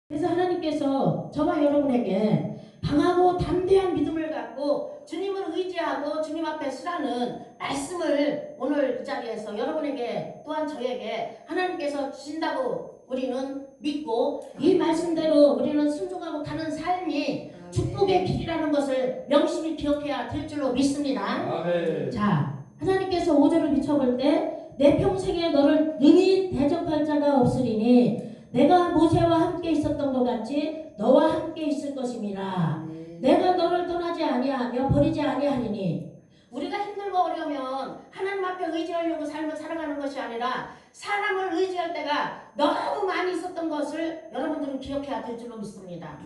그래서 하나님께서 저와 여러분에게 강하고 담대한 믿음을 갖고 주님을 의지하고 주님 앞에 서라는 말씀을 오늘 이 자리에서 여러분에게 또한 저에게 하나님께서 주신다고 우리는 믿고 이 말씀대로 우리는 순종하고 가는 삶이 축복의 길이라는 것을 명심히 기억해야 될 줄로 믿습니다. 아멘. 자, 하나님께서 5절을 비춰볼 때 내 평생에 너를 능히 대적할 자가 없으리니 내가 모세와 함께 있었던 것 같이 너와 함께 있을 것임이라. 내가 너를 떠나지 아니하며 버리지 아니하리니. 우리가 힘들고 어려우면 하나님 앞에 의지하려고 삶을 살아가는 것이 아니라 사람을 의지할 때가 너무 많이 있었던 것을 여러분들은 기억해야 될 줄로 믿습니다.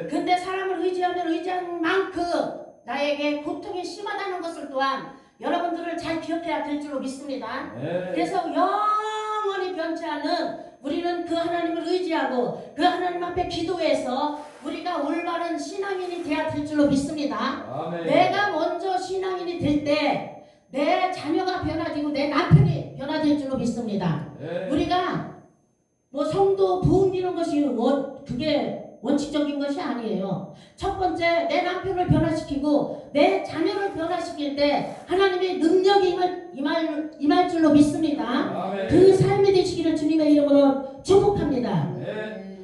근데 사람을 의지하면 의지한 만큼 나에게 고통이 심하다는 것을 또한 여러분들을 잘 기억해야 될 줄로 믿습니다. 그래서 영원히 변치 않은 우리는 그 하나님을 의지하고 그 하나님 앞에 기도해서 우리가 올바른 신앙인이 되어야 될 줄로 믿습니다. 아멘. 내가 먼저 신앙인이 될 때 내 자녀가 변화되고 내 남편이 변화될 줄로 믿습니다. 우리가 뭐 성도 부흥 이런 것이 그게 원칙적인 것이 아니에요. 첫 번째 내 남편을 변화시키고 내 자녀를 변화시킬 때 하나님의 능력이 임할 줄로 믿습니다. 아멘. 그 삶이 되시기를 주님의 이름으로 축복합니다.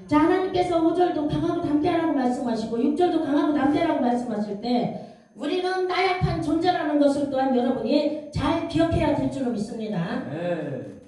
자, 하나님께서 5절도 강하고 담대하라고 말씀하시고 6절도 강하고 담대하라고 말씀하실 때 우리는 나약한 존재라는 것을 또한 여러분이 잘 기억해야 될 줄로 믿습니다.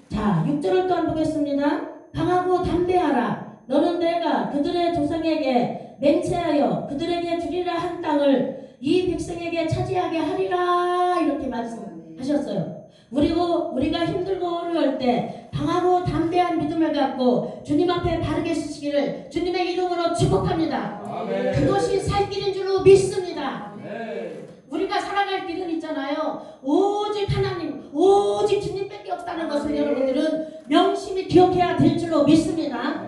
자, 6절을 또한 보겠습니다. 강하고 담대하라. 너는 내가 그들의 조상에게 맹세하여 그들에게 주리라 한 땅을 이 백성에게 차지하게 하리라. 이렇게 말씀하셨어요. 그리고 우리가 힘들고 어려울 때 강하고 담대한 믿음을 갖고 주님 앞에 바르게 서시기를 주님의 이름으로 축복합니다. 아멘. 그것이 살 길인 줄로 믿습니다. 우리가 살아갈 길은 있잖아요. 오직 하나님, 오직 주님밖에 없다는 것을 여러분들은 명심히 기억해야 될 줄로 믿습니다.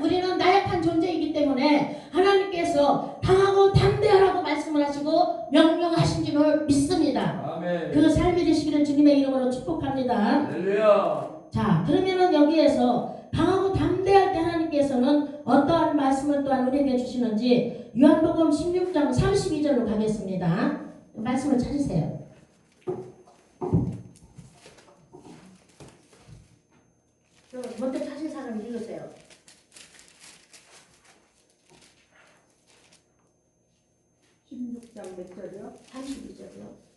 우리는 나약한 존재이기 때문에 하나님께서 강하고 담대하라고 말씀을 하시고 명령하신 줄을 믿습니다. 아멘. 그 삶이 되시기를 주님의 이름으로 축복합니다. 할렐루야. 자, 그러면은 여기에서 강하고 담대할 때 하나님께서는 어떠한 말씀을 또한 우리에게 주시는지 요한복음 16장 32절로 가겠습니다. 말씀을 찾으세요. 먼저 찾은 사람 읽으세요. 16장 몇 절이요? 32절이요.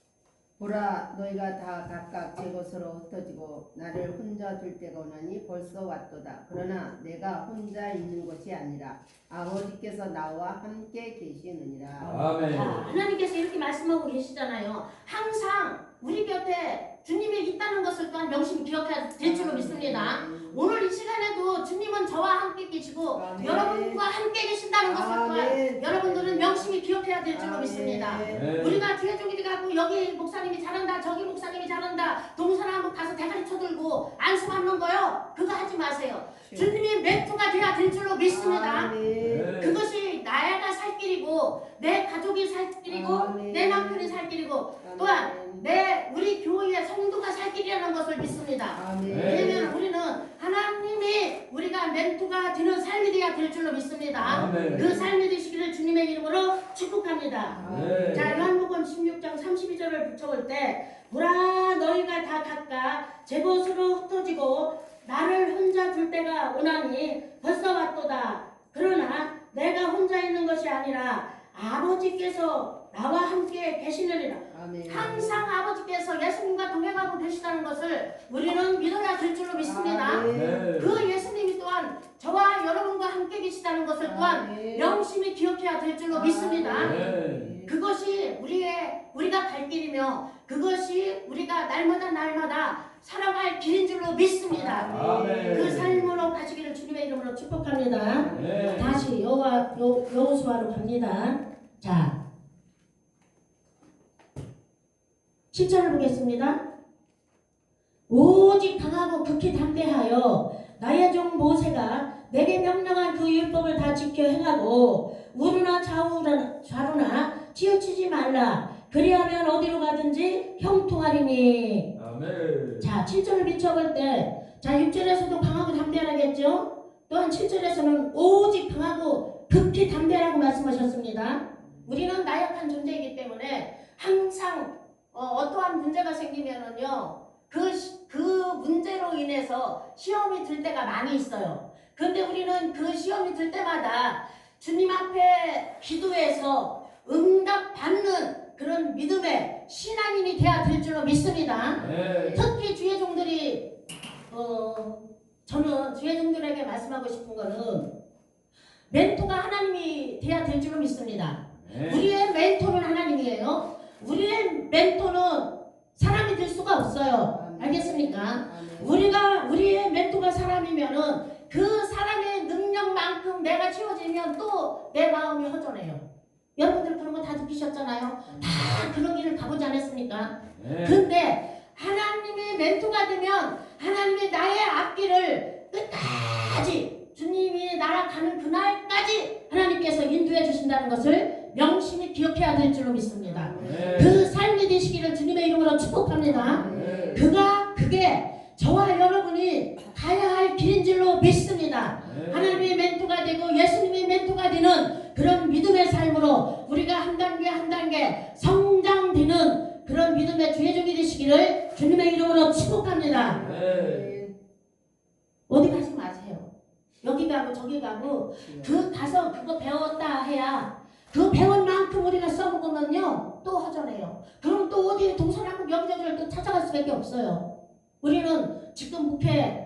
보라 너희가 다 각각 제 것으로 흩어지고 나를 혼자 둘 때가 오나니 벌써 왔도다. 그러나 내가 혼자 있는 것이 아니라 아버지께서 나와 함께 계시느니라. 아멘. 자, 하나님께서 이렇게 말씀하고 계시잖아요. 항상 우리 곁에 주님이 있다는 것을 또한 명심히 기억해야 될 줄로 믿습니다. 오늘 이 시간에도 주님은 저와 함께 계시고 아멘. 여러분과 함께 계신다는 것을 또한 아멘. 여러분들은 명심히 기억해야 될 줄로 아멘. 믿습니다. 네. 우리가 뒤에 쪽이 가고 여기 목사님이 잘한다 저기 목사님이 잘한다 동사람 가서 대가리 쳐들고 안수 받는 거요. 그거 하지 마세요. 주님이 멘토가 돼야 될 줄로 믿습니다. 아멘. 그것이 나야가 살 길이고 내 가족이 살 길이고 아멘. 내 남편이 살 길이고 또한 아멘. 우리 교회의 성도가 살 길이라는 것을 믿습니다. 아멘. 왜냐하면 우리는 하나님이 우리가 멘토가 되는 삶이 되어야 될 줄로 믿습니다. 아멘. 그 삶이 되시기를 주님의 이름으로 축복합니다. 네. 자, 요한복음 16장 32절을 붙여볼 때 보라 너희가 다 각각 제 것으로 흩어지고 나를 혼자 둘 때가 오나니 벌써 왔도다. 그러나 내가 혼자 있는 것이 아니라 아버지께서 나와 함께 계시느니라. 아멘. 항상 아버지께서 예수님과 동행하고 계시다는 것을 우리는 믿어야 될 줄로 믿습니다. 아멘. 그 예수님이 또한 저와 여러분과 함께 계시다는 것을 또한 아멘. 명심히 기억해야 될 줄로 믿습니다. 아멘. 그것이 우리가 갈 길이며 그것이 우리가 날마다 살아갈 길인 줄로 믿습니다. 아멘. 그 삶으로 가시기를 주님의 이름으로 축복합니다. 네. 다시 여호수아로 갑니다. 자, 7절을 보겠습니다. 오직 강하고 극히 담대하여 나의 종 모세가 내게 명령한 그 율법을 다 지켜 행하고 우르나 좌루나 치우치지 말라. 그리하면 어디로 가든지 형통하리니. 아멘. 자, 7절을 비춰볼 때, 자, 6절에서도 강하고 담대하겠죠? 또한 7절에서는 오직 연약한 존재이기 때문에 항상 어떠한 문제가 생기면은요 그 문제로 인해서 시험이 들 때가 많이 있어요. 그런데 우리는 그 시험이 들 때마다 주님 앞에 기도해서 응답받는 그런 믿음의 신앙인이 돼야 될 줄로 믿습니다. 네. 특히 주의 종들이 저는 주의 종들에게 말씀하고 싶은 거는 멘토가 하나님이 돼야 될 줄로 믿습니다. 네. 우리의 멘토는 하나님이에요. 우리의 멘토는 사람이 될 수가 없어요. 알겠습니까? 우리의 멘토가 사람이면은 그 사람의 능력만큼 내가 채워지면 또 내 마음이 허전해요. 여러분들 그런 거 다 느끼셨잖아요. 다 그런 길을 가보지 않았습니까? 네. 근데 하나님의 멘토가 되면 하나님이 나의 앞길을 끝까지 주님이 날아가는 그날까지 하나님께서 인도해 주신다는 것을 명심히 기억해야 될 줄로 믿습니다. 네. 그 삶이 되시기를 주님의 이름으로 축복합니다. 네. 그게 저와 여러분이 가야 할 길인 줄로 믿습니다. 네. 하나님의 멘토가 되고 예수님의 멘토가 되는 그런 믿음의 삶으로 우리가 한 단계 한 단계 성장되는 그런 믿음의 주의 종이 되시기를 주님의 이름으로 축복합니다. 네. 어디 가지 마세요. 여기 가고 저기 가고 가서 그거 배웠다 해야 그 배운 만큼 우리가 써먹으면요 또 허전해요. 그럼 또 어디 동서남북 여기저기를 또 찾아갈 수밖에 없어요. 우리는 지금 목회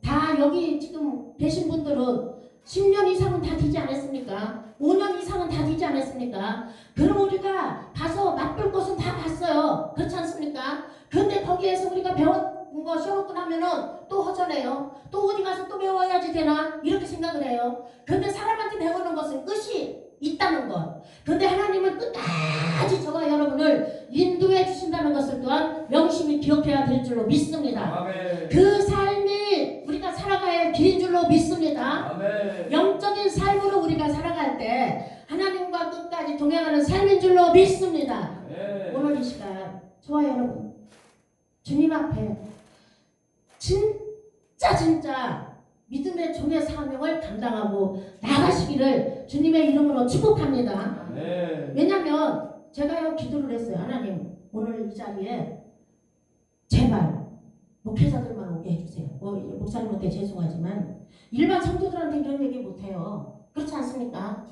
다 여기 지금 계신 분들은 10년 이상은 다 되지 않았습니까? 5년 이상은 다 되지 않았습니까? 그럼 우리가 가서 맛볼 것은 다 봤어요. 그렇지 않습니까? 그런데 거기에서 우리가 배운 거 시험먹고 나면은 또 허전해요. 또 어디 가서 또 배워야지 되나? 이렇게 생각을 해요. 그런데 사람한테 배우는 것은 끝이 있다는 것. 그런데 하나님은 끝까지 저와 여러분을 인도해 주신다는 것을 또한 명심히 기억해야 될 줄로 믿습니다. 아멘. 그 삶이 우리가 살아가야 할 길인 줄로 믿습니다. 아멘. 영적인 삶으로 우리가 살아갈 때 하나님과 끝까지 동행하는 삶인 줄로 믿습니다. 네. 오늘 이 시간 저와 여러분 주님 앞에 진짜 믿음의 종의 사명을 감당하고 나가시기를 주님의 이름으로 축복합니다. 네. 왜냐하면 제가요 기도를 했어요. 하나님 오늘 이 자리에 제발 목회자들만 오게 해주세요. 목사님한테 죄송하지만 일반 성도들한테 이런 얘기 못해요. 그렇지 않습니까?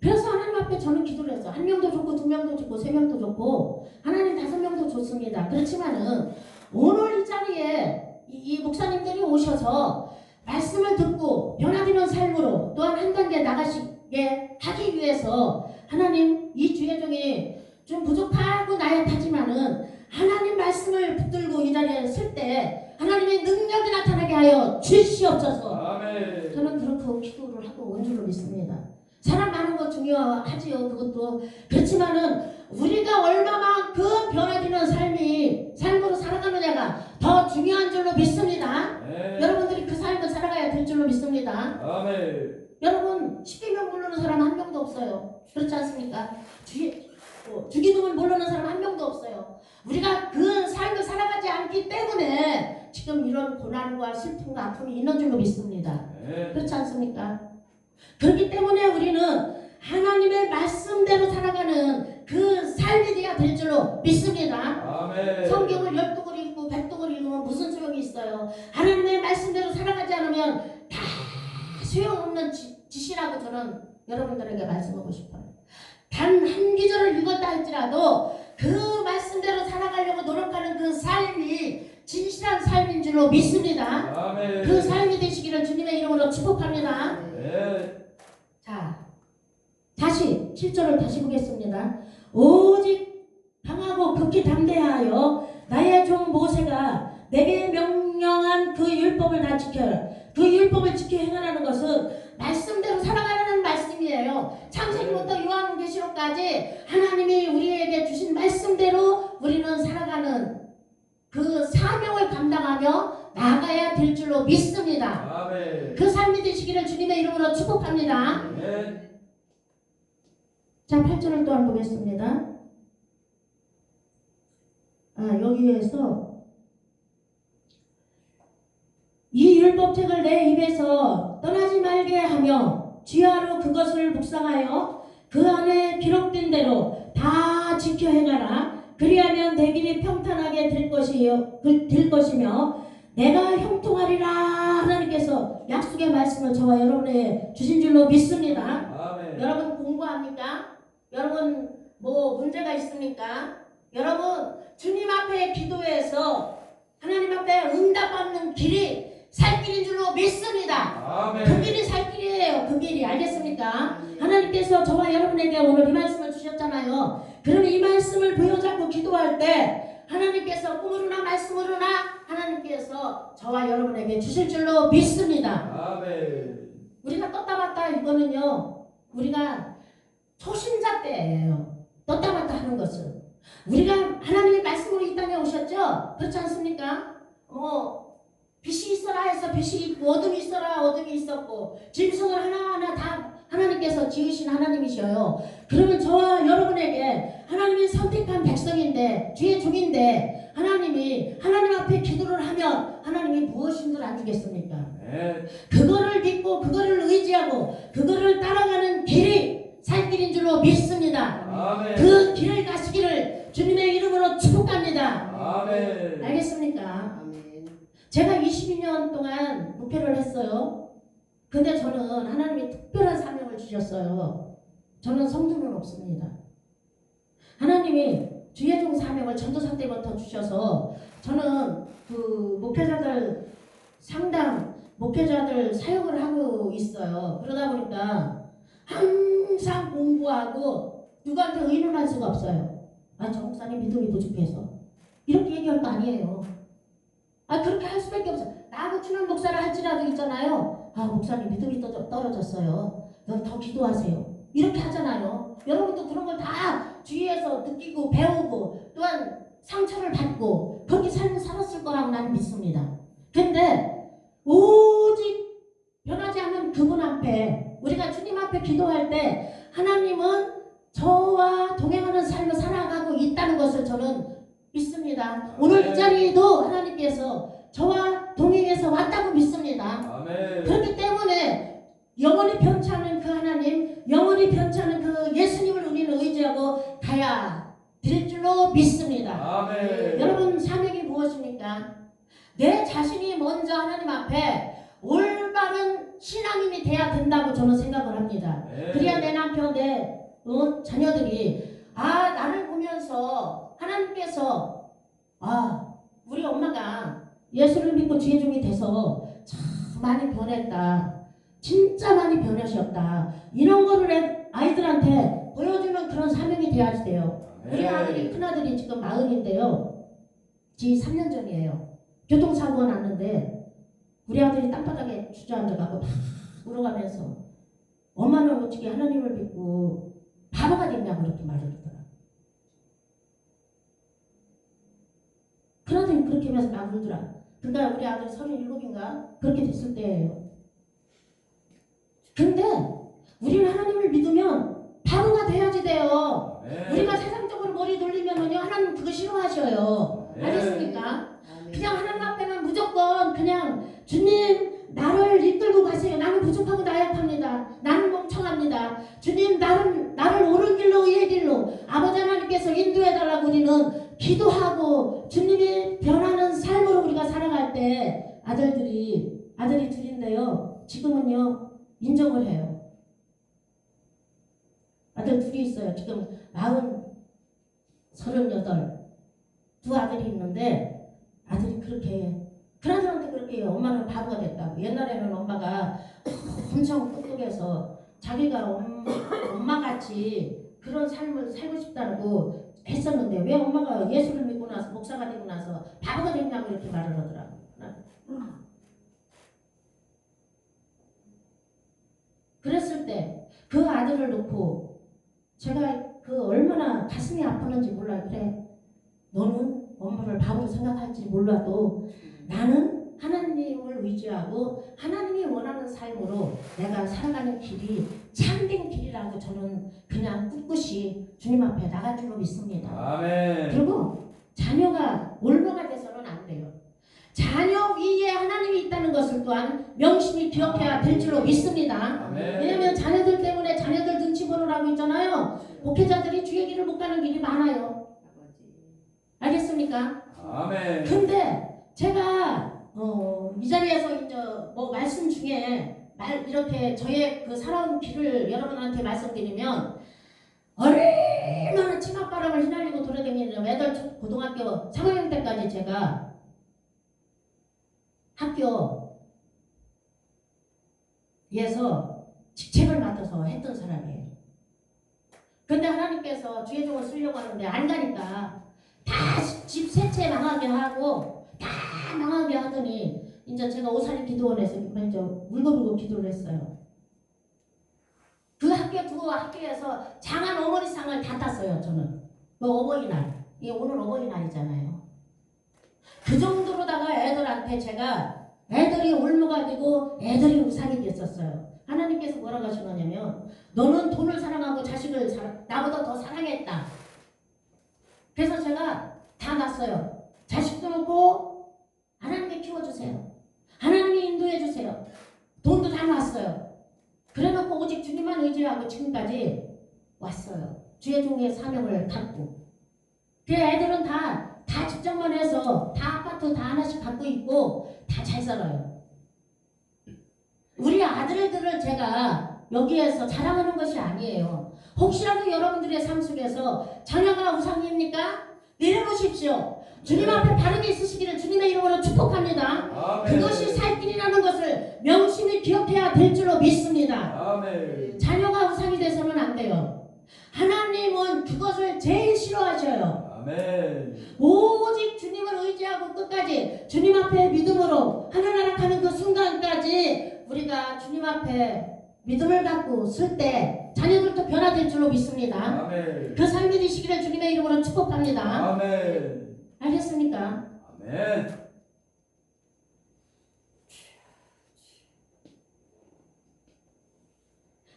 그래서 하나님 앞에 저는 기도를 했어요. 1명도 좋고 2명도 좋고 3명도 좋고 하나님 5명도 좋습니다. 그렇지만은 오늘 이 자리에 이 목사님들이 오셔서 말씀을 듣고 변화되는 삶으로 또한 한 단계 나가시게 하기 위해서 하나님 이 주의 종이 좀 부족하고 나약하지만은 하나님 말씀을 붙들고 이 자리에 설 때 하나님의 능력이 나타나게 하여 주시옵소서. 아멘. 저는 그렇게 기도를 하고 온 줄로 믿습니다. 사람 많은 거 중요하지요. 그것도 그렇지만은 우리가 얼마만큼 변화되는 삶으로 살아가느냐가 더 중요한 줄로 믿습니다. 네. 여러분들이 그 삶을 살아가야 될 줄로 믿습니다. 아멘. 여러분 10기명 모르는 사람 한 명도 없어요. 그렇지 않습니까? 주기도문 모르는 사람 한 명도 없어요. 우리가 그 삶을 살아가지 않기 때문에 지금 이런 고난과 슬픔과 아픔이 있는 줄로 믿습니다. 네. 그렇지 않습니까? 그렇기 때문에 우리는 하나님의 말씀대로 살아가는 그 삶이 되어야 될 줄로 믿습니다. 아멘. 성경을 12독을 읽고 100독을 읽으면 무슨 소용이 있어요? 하나님의 말씀대로 살아가지 않으면 다 소용없는 짓이라고 저는 여러분들에게 말씀하고 싶어요. 단 한 기절을 읽었다 할지라도 그 말씀대로 살아가려고 노력하는 그 삶이 진실한 삶인 줄로 믿습니다. 아멘. 그 삶이 되시기를 주님의 이름으로 축복합니다. 네. 자, 다시 7절을 다시 보겠습니다. 오직 강하고 극히 담대하여 나의 종 모세가 내게 명령한 그 율법을 다 지켜라. 그 율법을 지켜 행하라는 것은 말씀대로 살아가라는 말씀이에요. 창세기부터 요한계시록까지 하나님이 우리에게 주신 말씀대로 우리는 살아가는 그 사명을 감당하며 나아가야 될 줄로 믿습니다. 아멘. 그 삶이 되시기를 주님의 이름으로 축복합니다. 네. 자, 8절을 또한 보겠습니다. 여기에서 이 율법책을 내 입에서 떠나지 말게 하며 주야로 그것을 묵상하여 그 안에 기록된 대로 다 지켜 행하라. 그리하면 내 길이 평탄하게 될 것이며 내가 형통하리라. 하나님께서 약속의 말씀을 저와 여러분에게 주신 줄로 믿습니다. 아멘. 여러분 공부합니까? 여러분 뭐 문제가 있습니까? 여러분 주님 앞에 기도해서 하나님 앞에 응답받는 길이 살 길인 줄로 믿습니다. 아멘. 그 길이 살 길이에요. 그 길이. 알겠습니까? 하나님께서 저와 여러분에게 오늘 이 말씀을 주셨잖아요. 그럼 이 말씀을 부여잡고 기도할 때 하나님께서 꿈으로나 말씀으로나 하나님께서 저와 여러분에게 주실 줄로 믿습니다. 아멘. 우리가 떴다 봤다 이거는요, 우리가 초신자 때예요. 떴다 봤다 하는 것은 우리가 하나님의 말씀으로 이 땅에 오셨죠? 그렇지 않습니까? 빛이 있어라 해서 빛이 있고 어둠이 있어라 어둠이 있었고 짐승을 하나하나 다 하나님께서 지으신 하나님이셔요. 그러면 저와 여러분에게 하나님이 선택한 백성인데 주의 종인데 하나님 앞에 기도를 하면 하나님이 무엇인 줄 안 주겠습니까? 네. 그거를 믿고 그거를 의지하고 그거를 따라가는 길이 살 길인 줄로 믿습니다. 아멘. 그 길을 가시기를 주님의 이름으로 축복합니다. 아멘. 알겠습니까? 아멘. 제가 22년 동안 목회를 했어요. 근데 저는 하나님이 특별한 사명을 주셨어요. 저는 성도는 없습니다. 하나님이 주의 종 사명을 전도사 때부터 주셔서 저는 그 목회자들 상담 목회자들 사역을 하고 있어요. 그러다 보니까 항상 공부하고 누구한테 의논할 수가 없어요. 저 목사님 믿음이 부족해서 이렇게 얘기할 거 아니에요. 그렇게 할 수밖에 없어요. 나하고 친한 목사를 할지라도 있잖아요. 목사님 믿음이 떨어졌어요. 더 기도하세요. 이렇게 하잖아요. 여러분도 그런 걸 다 주위에서 느끼고 배우고 또한 상처를 받고 그렇게 삶을 살았을 거라고 나는 믿습니다. 근데 오직 변하지 않는 그분 앞에 우리가 주님 앞에 기도할 때 하나님은 저와 동행하는 삶을 살아가고 있다는 것을 저는 믿습니다. 오늘 이 자리에도 하나님께서 저와 동행해서 왔다고 믿습니다. 아멘. 그렇기 때문에 영원히 변치 않는 그 하나님, 영원히 변치 않는 그 예수님을 우리는 의지하고 가야 될 줄로 믿습니다. 아멘. 여러분 사명이 무엇입니까? 내 자신이 먼저 하나님 앞에 올바른 신앙인이 돼야 된다고 저는 생각을 합니다. 네. 그래야 내 남편, 내 자녀들이 나를 보면서 하나님께서 우리 엄마가 예수를 믿고 주의 종이 돼서 참 많이 변했다. 진짜 많이 변하셨다. 이런 거를 아이들한테 보여주는 그런 사명이 돼야 돼요. 우리 아들이 큰아들이 지금 40인데요. 지 3년 전이에요. 교통사고가 났는데 우리 아들이 땅바닥에 주저앉아가고 막 울어가면서 엄마는 어떻게 하나님을 믿고 바보가 됐냐고 그렇게 말하더라. 큰아들이 그렇게 하면서 막 울더라. 그러니까 우리 아들이 37인가 그렇게 됐을 때예요. 근데 우리는 하나님을 믿으면 바보가 돼야지 돼요. 네. 우리가 세상적으로 머리 돌리면은요 하나님 그거 싫어하셔요. 네. 알겠습니까? 아멘. 그냥 하나님 앞에는 무조건 그냥 주님 나를 이끌고 가세요. 나는 부족하고 나약합니다. 나는 멍청합니다. 주님 나를 옳은 길로 의의 길로 아버지 하나님께서 인도해달라고 우리는 기도하고 주님이 변하는 삶으로 우리가 살아갈 때 아들이 둘인데요. 지금은요 인정을 해요. 아들 둘이 있어요. 지금 38 두 아들이 있는데 아들이 그렇게 큰아들한테 그렇게 해요. 엄마는 바보가 됐다고. 옛날에는 엄마가 엄청 똑똑해서 자기가 엄마같이 그런 삶을 살고 싶다고 했었는데 왜 엄마가 예수를 믿고 나서 목사가 되고 나서 바보가 됐냐고 이렇게 말을 하더라고. 그랬을 때 그 아들을 놓고 제가 그 얼마나 가슴이 아팠는지 몰라요. 그래 너는 엄마를 바보로 생각할지 몰라도 나는 하나님을 의지하고 하나님이 원하는 삶으로 내가 살아가는 길이 참된 길이라고 저는 그냥 꿋꿋이 주님 앞에 나갈 줄로 믿습니다. 아멘. 그리고 자녀가 올바가 돼서는 안 돼요. 자녀 위에 하나님이 있다는 것을 또한 명심히 기억해야 될 줄로 믿습니다. 아멘. 왜냐하면 자녀들 때문에 자녀들 눈치 보느라고 있잖아요. 알겠습니까? 아멘. 근데 제가 이 자리에서 이제 뭐 말씀 중에 이렇게 저의 그 살아온 길을 여러분한테 말씀드리면 얼마나 치맛바람을 휘날리고 돌아다니는 애들 고등학교 3학년 때까지 제가 학교에서 직책을 맡아서 했던 사람이에요. 근데 하나님께서 주의 종을 쓰려고 하는데 안 가니까 다 집 세채 망하게 하고 다 망하게 하더니 이제 제가 오사리 기도원에서 이제 울고불고 기도를 했어요. 그 학교에서 장한 어머니상을 다 땄어요. 저는 그 어버이날, 이 오늘 어버이날이잖아요. 그 정도로다가 애들한테 제가 애들이 올무가 되고 애들이 우상이 됐었어요. 하나님께서 뭐라고 하시느냐면 너는 돈을 사랑하고 자식을 나보다 더 사랑했다. 그래서 제가 다 낳았어요. 자식도 놓고 하나님께 키워주세요. 하나님이 인도해주세요. 돈도 다 놨어요. 그래놓고 오직 주님만 의지하고 지금까지 왔어요. 주의 종의 사명을 갖고. 그 애들은 다 직장만 해서 다 아파트 다 하나씩 갖고 있고 다 잘 살아요. 우리 아들들을 제가 여기에서 자랑하는 것이 아니에요. 혹시라도 여러분들의 삶 속에서 자녀가 우상입니까? 내려놓으십시오. 주님 앞에 바르게 있으시기를 주님의 이름으로 축복합니다. 아멘. 그것이 살 길이라는 것을 명심히 기억해야 될 줄로 믿습니다. 아멘. 자녀가 우상이 돼서는 안 돼요. 하나님은 그것을 제일 싫어하셔요. 아멘. 오직 주님을 의지하고 끝까지 주님 앞에 믿음으로 하늘나라 가는 그 순간까지 우리가 주님 앞에 믿음을 갖고 설 때 자녀들도 변화될 줄로 믿습니다. 아멘. 그 삶이 되시기를 주님의 이름으로 축복합니다. 아멘. 알겠습니까? 아멘.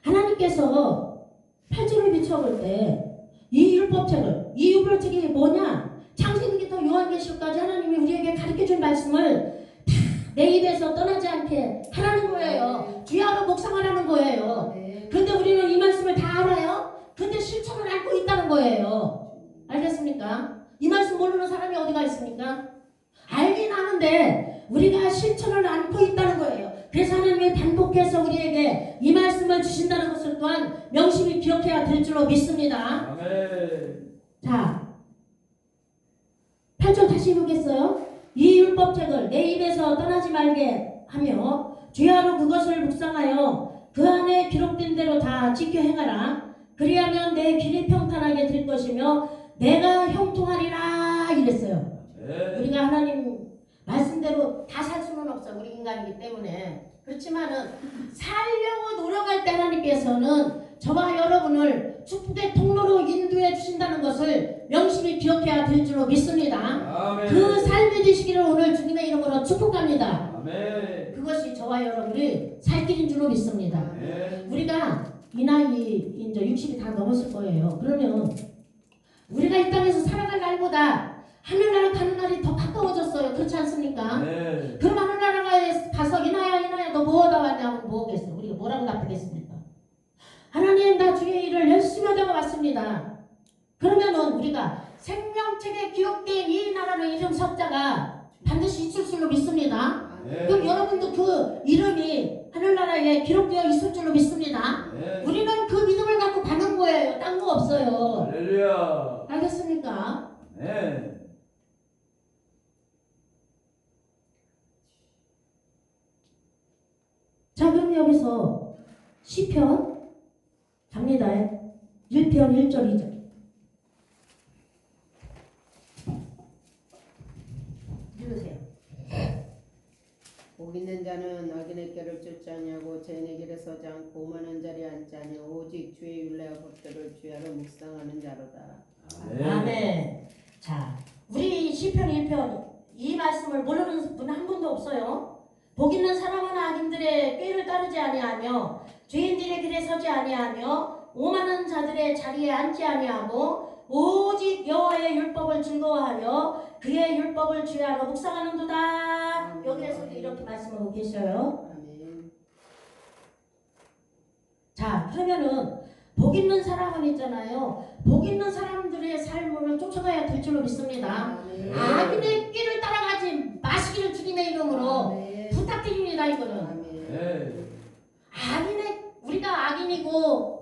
하나님께서 8절을 비춰볼 때 이 율법책을, 이 율법책이 뭐냐? 창세기부터 요한계시록까지 하나님이 우리에게 가르쳐준 말씀을 다 내 입에서 떠나지 않게 하라는 거예요. 주야로 묵상하라는 거예요. 근데 우리는 이 말씀을 다 알아요? 근데 실천을 앓고 있다는 거예요. 알겠습니까? 이 말씀 모르는 사람이 어디가 있습니까? 알긴 아는데 우리가 실천을 앓고 있다는 거예요. 그래서 하나님이 반복해서 우리에게 이 말씀을 주신다는 것을 또한 명심히 기억해야 될 줄로 믿습니다. 아멘. 자, 8절 다시 보겠어요. 이 율법책을 내 입에서 떠나지 말게 하며 주야로 그것을 묵상하여 그 안에 기록된 대로 다 지켜 행하라. 그리하면 내 길이 평탄하게 될 것이며 내가 형통하리라 이랬어요. 우리가 하나님 말씀대로 다 살 수는 없어. 우리 인간이기 때문에. 그렇지만은 살려고 노력할 때 하나님께서는 저와 여러분을 축복의 통로로 인도해 주신다는 것을 명심히 기억해야 될 줄로 믿습니다. 아멘. 그 삶이 되시기를 오늘 주님의 이름으로 축복합니다. 아멘. 그것이 저와 여러분이 살 길인 줄로 믿습니다. 아멘. 우리가 이 나이 이제 60이 다 넘었을 거예요. 그러면 우리가 이 땅에서 살아갈 날보다 하늘나라 가는 날이 더 가까워졌어요. 그렇지 않습니까? 네. 그럼 하늘나라에 가서 이나야 너 뭐하다 왔냐면 뭐겠어? 우리가 뭐라고 답하겠습니까? 하나님 나 주의 일을 열심히 하다가 왔습니다. 그러면은 우리가 생명책에 기록된 이 나라의 이름 석자가 반드시 있을 줄로 믿습니다. 네. 그럼 여러분도 그 이름이 하늘나라에 기록되어 있을 줄로 믿습니다. 네. 우리는 그 믿음을 갖고 가는 거예요. 딴 거 없어요. 할렐루야. 알겠습니까? 네. 자, 그럼 여기서 시편 갑니다. 1편 1절 2절. 읽으세요. 복 있는 자는 악인의 꾀를 쫓지 아니하고 죄인의 길에 서지 않고 오만한 자리에 앉지 아니하고 오직 주의 율례와 법도를 주야로 묵상하는 자로다. 아멘. 자, 우리 시편 1편 이 말씀을 모르는 분 한 분도 없어요. 복 있는 사람은 악인들의 꾀를 따르지 아니하며 죄인들의 길에 서지 아니하며 오만한 자들의 자리에 앉지 아니하고 오직 여호와의 율법을 즐거워하며 그의 율법을 주야로 묵상하는도다. 여기에서도 이렇게 말씀하고 계셔요. 아멘. 자, 그러면은 복 있는 사람은 있잖아요. 복 있는 사람들의 삶을 쫓아가야 될 줄로 믿습니다. 아멘. 악인의 길을 따라가지 마시기를 주님의 이름으로 아멘. 부탁드립니다. 이거는 아멘. 네. 우리가 악인이고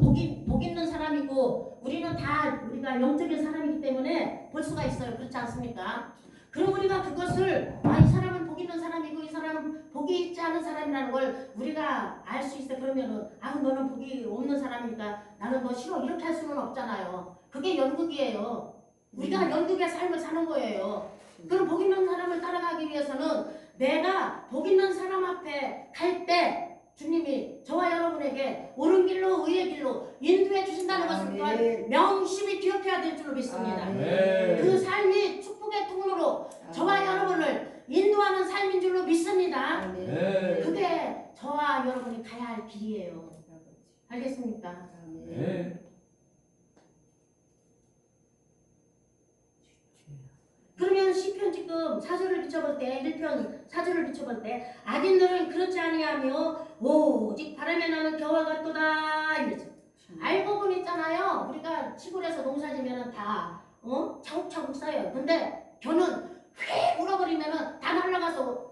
복 있는 사람이고 우리는 다 우리가 영적인 사람이기 때문에 볼 수가 있어요. 그렇지 않습니까? 그럼 우리가 그것을 이 사람은 복 있는 사람이고 이 사람은 복이 있지 않은 사람이라는 걸 우리가 알 수 있어. 그러면은 너는 복이 없는 사람이니까 나는 너 싫어 이렇게 할 수는 없잖아요. 그게 연극이에요. 우리가 연극의 삶을 사는 거예요. 그럼 복 있는 사람을 따라가기 위해서는 내가 복 있는 사람 앞에 갈 때 주님이 저와 여러분에게 옳은 길로 의의 길로 인도해 주신다는 것을 또한 아멘. 명심히 기억해야 될 줄로 믿습니다. 아멘. 그 삶이 축복의 통로로 저와 여러분을 인도하는 삶인 줄로 믿습니다. 아멘. 네. 그게 저와 여러분이 가야 할 길이에요. 알겠습니까? 아멘. 네. 그러면 시편 지금 4절을 비춰볼 때 1편 4절을 비춰볼 때 악인들은 그렇지 아니하며 오직 바람에 나는 겨와 같도다 이러죠. 알고 보니 있잖아요. 우리가 시골에서 농사지면은 다 차곡차곡 쌓여요. 근데 겨는 휙 울어버리면은 다 날아가서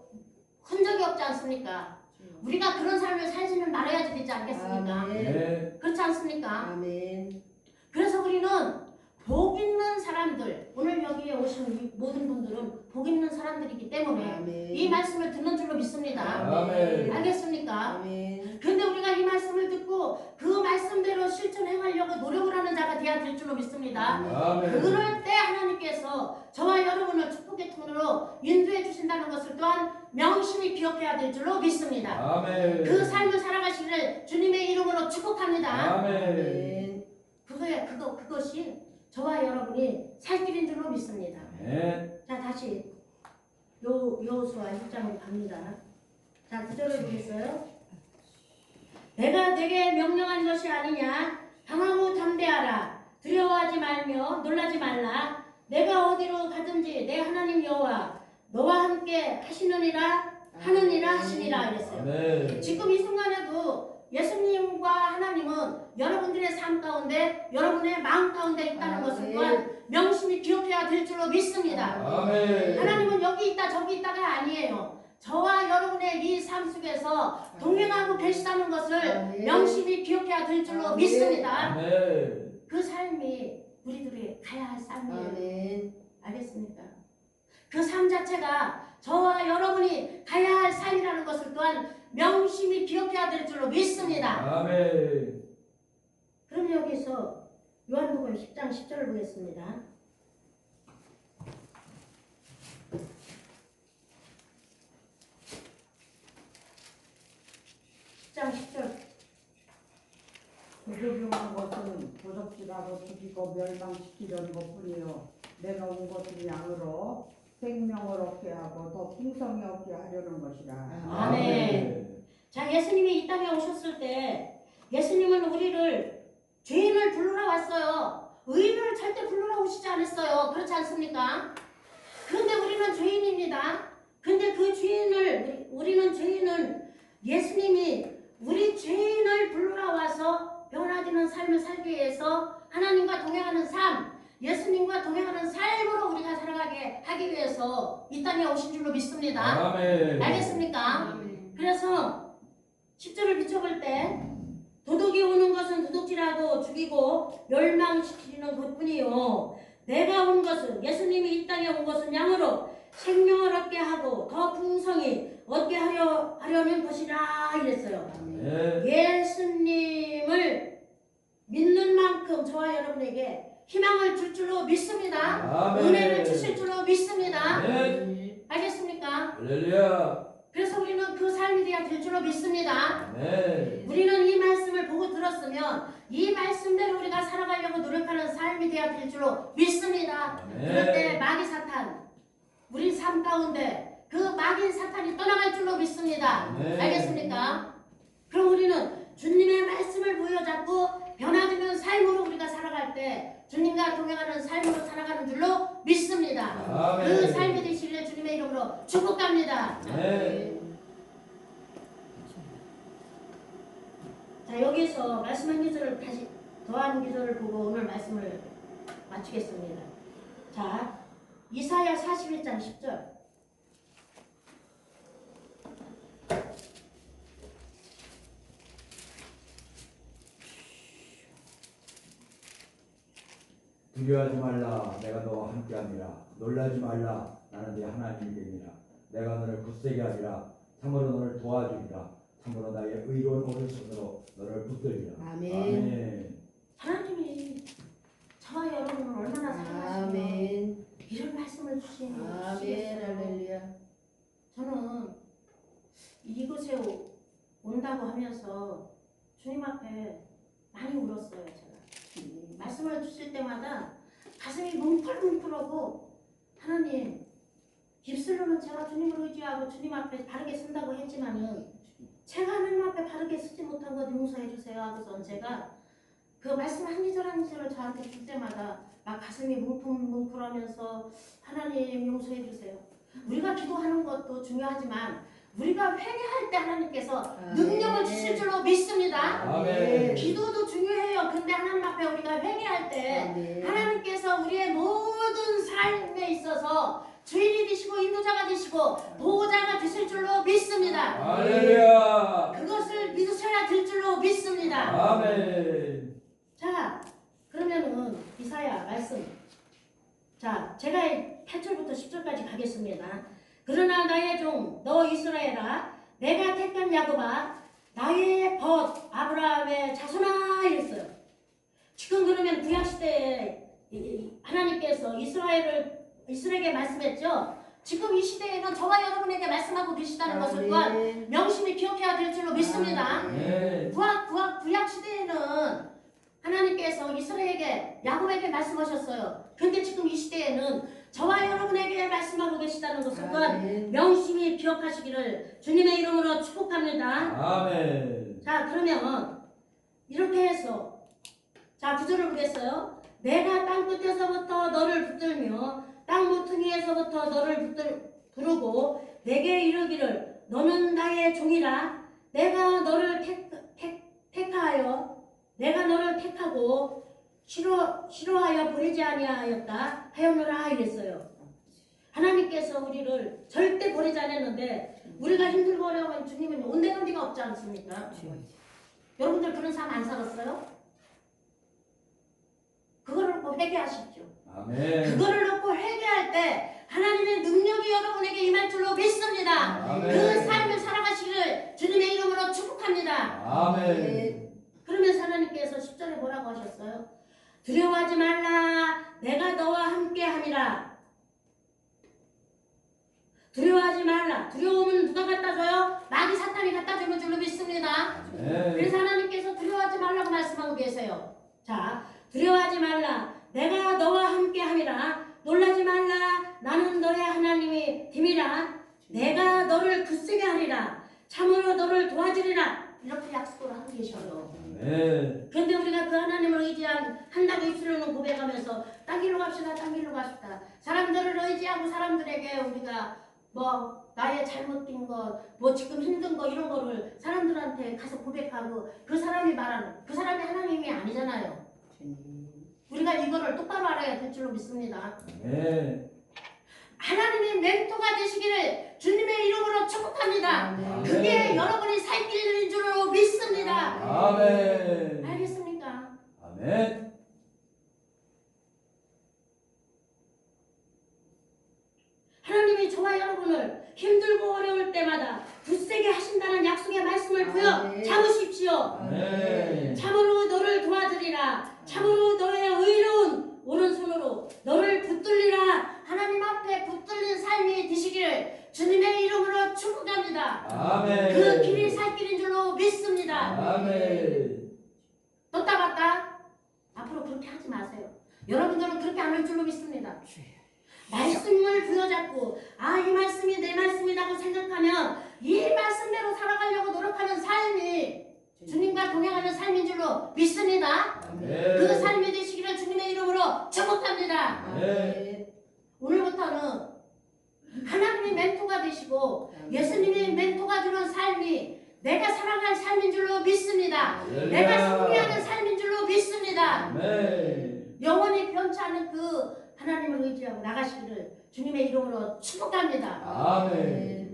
흔적이 없지 않습니까? 우리가 그런 삶을 살지는 말아야지 되지 않겠습니까? 아멘. 네. 그렇지 않습니까? 아멘. 그래서 우리는 복 있는 사람들, 오늘 여기에 오신 이 모든 분들은 복 있는 사람들이기 때문에 아멘. 이 말씀을 듣는 줄로 믿습니다. 아멘. 알겠습니까? 아멘. 그런데 우리가 이 말씀을 듣고 그 말씀대로 실천해가려고 노력을 하는 자가 돼야 될 줄로 믿습니다. 아멘. 그럴 때 하나님께서 저와 여러분을 축복의 통로로 인도해 주신다는 것을 또한 명심히 기억해야 될 줄로 믿습니다. 아멘. 그 삶을 살아가시기를 주님의 이름으로 축복합니다. 아멘. 그것이 저와 여러분이 살 길인 줄로 믿습니다. 네. 자, 다시 여호수아 1장으로 갑니다. 자, 9절을 보겠어요. 내가 내게 명령한 것이 아니냐? 강하고 담대하라. 두려워하지 말며 놀라지 말라. 내가 어디로 가든지 내 하나님 여호와 너와 함께 하시느니라 하시니라 이랬어요. 네. 지금 이 순간에도 예수님과 하나님은 여러분들의 삶 가운데 여러분의 마음 가운데 있다는 것을 또한 명심히 기억해야 될 줄로 믿습니다. 아멘. 하나님은 여기 있다 저기 있다가 아니에요. 저와 여러분의 이 삶 속에서 동행하고 계시다는 것을 명심히 기억해야 될 줄로 믿습니다. 아멘. 그 삶이 우리들이 가야 할 삶이에요. 아멘. 알겠습니까? 그 삶 자체가 저와 여러분이 가야 할 삶이라는 것을 또한 명심히 기억해야 될 줄로 믿습니다. 아멘. 그럼 여기서 요한복음 10장 10절을 보겠습니다. 10장 10절. 부족한 것은 도적질하고 죽이고 멸망시키려는 것뿐이요 내가 온 것은 양으로 생명을 얻게 하고 더 풍성히 얻게 하려는 것이라. 아멘. 자, 예수님이 이 땅에 오셨을 때 예수님은 우리를 죄인을 부르러 왔어요. 의인을 절대 부르러 오시지 않았어요. 그렇지 않습니까? 그런데 우리는 죄인입니다. 근데 그 죄인을 우리는 죄인은 예수님이 우리 죄인을 부르러 와서 변화되는 삶을 살기 위해서 하나님과 동행하는 삶, 예수님과 동행하는 삶으로 우리가 살아가게 하기 위해서 이 땅에 오신 줄로 믿습니다. 아멘. 알겠습니까? 그래서 10절을 비춰볼 때 도둑이 오는 것은 도둑질하고 죽이고 멸망시키는 것뿐이요 내가 온 것은 예수님이 이 땅에 온 것은 양으로 생명을 얻게 하고 더 풍성히 얻게 하려는 것이라 이랬어요. 네. 예수님을 믿는 만큼 저와 여러분에게 희망을 줄 줄로 믿습니다. 아멘. 은혜를 주실 줄로 믿습니다. 네. 알겠습니까? 할렐루야. 그래서 우리는 그 삶이 되어야 될 줄로 믿습니다. 네. 우리는 이 말씀을 보고 들었으면 이 말씀대로 우리가 살아가려고 노력하는 삶이 되어야 될 줄로 믿습니다. 네. 그런데 마귀 사탄, 우리 삶 가운데 그 마귀 사탄이 떠나갈 줄로 믿습니다. 네. 알겠습니까? 그럼 우리는 주님의 말씀을 부여잡고 변화되는 삶으로 우리가 살아갈 때 주님과 동행하는 삶으로 살아가는 줄로 믿습니다. 아멘. 그 삶이 되시기를 주님의 이름으로 축복합니다. 네. 자, 여기서 말씀 한 구절을 다시 더한 기도를 보고 오늘 말씀을 마치겠습니다. 자, 이사야 41장 10절. 두려워하지 말라 내가 너와 함께함이라. 놀라지 말라 나는 네 하나님이 됨이라. 내가 너를 굳세게 하리라. 참으로 너를 도와주리라. 참으로 나의 의로운 오른손으로 너를 붙들리라. 아멘. 아멘. 하나님이 저와 여러분을 얼마나 사랑하시며 아멘. 이런 말씀을 주시는 아멘. 할렐루야. 저는 이곳에 온다고 하면서 주님 앞에 많이 울었어요. 제가 말씀을 주실 때마다 가슴이 뭉클뭉클하고, 하나님 입술로는 제가 주님을 의지하고 주님 앞에 바르게 쓴다고 했지만은 제가 하나님 앞에 바르게 쓰지 못한 것 용서해 주세요 하고선 제가 그 말씀 한 기절 한 기절을 저한테 줄 때마다 막 가슴이 뭉클뭉클하면서 하나님 용서해 주세요. 우리가 기도하는 것도 중요하지만 우리가 회개할 때 하나님께서 능력을 주실 줄로 믿습니다. 아멘. 기도도 중요해요. 근데 하나님 앞에 우리가 회개할 때 아멘. 하나님께서 우리의 모든 삶에 있어서 주인이 되시고 인도자가 되시고 보호자가 되실 줄로 믿습니다. 할렐루야. 그것을 믿으셔야 될 줄로 믿습니다. 아멘. 자, 그러면은 이사야 말씀. 자, 제가 8절부터 10절까지 가겠습니다. 그러나 나의 종 너 이스라엘아, 내가 택한 야곱아, 나의 벗 아브라함의 자손아 이랬어요. 지금 그러면 구약시대에 하나님께서 이스라엘에게 말씀했죠. 지금 이 시대에는 저와 여러분에게 말씀하고 계시다는 것을 또한 명심히 기억해야 될 줄로 믿습니다. 네. 구약시대에는 하나님께서 이스라엘에게 야곱에게 말씀하셨어요. 근데 지금 이 시대에는 저와 여러분에게 말씀하고 계시다는 것을 또한 명심히 기억하시기를 주님의 이름으로 축복합니다. 아멘. 자, 그러면 이렇게 해서 자, 구절을 보겠어요. 내가 땅 끝에서부터 너를 붙들며 땅 모퉁이에서부터 너를 부르고 내게 이르기를 너는 나의 종이라. 내가 너를 택하여 내가 너를 택하고 싫어하여 보내지 아니하였다 하였노라 이랬어요. 하나님께서 우리를 절대 보내지 않았는데 우리가 힘들고 어려우면 주님은 온데는 데가 없지 않습니까? 여러분들 그런 삶 안 살았어요? 그거를 놓고 회개하십시오. 아멘. 그거를 놓고 회개할 때 하나님의 능력이 여러분에게 임할 줄로 믿습니다. 아멘. 그 삶을 살아가시기를 주님의 이름으로 축복합니다. 아멘. 그러면서 하나님께서 10절에 뭐라고 하셨어요? 두려워하지 말라 내가 너와 함께 함이라. 두려워하지 말라. 두려움은 누가 갖다 줘요? 마귀 사탄이 갖다 주는 줄로 믿습니다. 그래서 하나님께서 두려워하지 말라고 말씀하고 계세요. 자, 두려워하지 말라 내가 너와 함께 함이라. 놀라지 말라 나는 너의 하나님이 됨이라. 내가 너를 굳세게 하리라. 참으로 너를 도와주리라. 이렇게 약속을 하고 계셔요. 네. 그런데 우리가 그 하나님을 의지한다고 입술로는 고백하면서 딴 길로 갑시다, 딴 길로 갑시다. 사람들을 의지하고 사람들에게 우리가 뭐 나의 잘못된 것, 뭐 지금 힘든 거 이런 거를 사람들한테 가서 고백하고 그 사람이 말하는 그 사람이 하나님이 아니잖아요. 우리가 이거를 똑바로 알아야 될 줄로 믿습니다. 네. 하나님의 멘토가 되시기를 주님의 이름으로 축복합니다. 그게 여러분이 살 길인 줄로 믿습니다. 아멘. 알겠습니까? 아멘. 하나님이 저와 여러분을 힘들고 어려울 때마다 굳세게 하신다는 약속의 말씀을 부여 잡으십시오. 아멘. 참으로 너를 도와주리라. 참으로 너의 의로운 오른손으로 너를 붙들리라. 하나님 앞에 붙들린 삶이 되시기를 주님의 이름으로 축복합니다. 아멘. 그 길이 살 길인 줄로 믿습니다. 아멘. 떴다 봤다 앞으로 그렇게 하지 마세요. 여러분들은 그렇게 안 할 줄로 믿습니다. 말씀을 부여잡고 이 말씀이 내 말씀이라고 생각하면 이 말씀대로 살아가려고 노력하는 삶이 주님과 동행하는 삶인 줄로 믿습니다. 아멘. 그 삶이 되시기를 주님의 이름으로 축복합니다. 아멘. 오늘부터는 하나님의 멘토가 되시고 예수님의 멘토가 주는 삶이 내가 살아갈 삶인 줄로 믿습니다. 내가 승리하는 삶인 줄로 믿습니다. 하나님을 의지하고 나가시기를 주님의 이름으로 축복합니다. 아멘.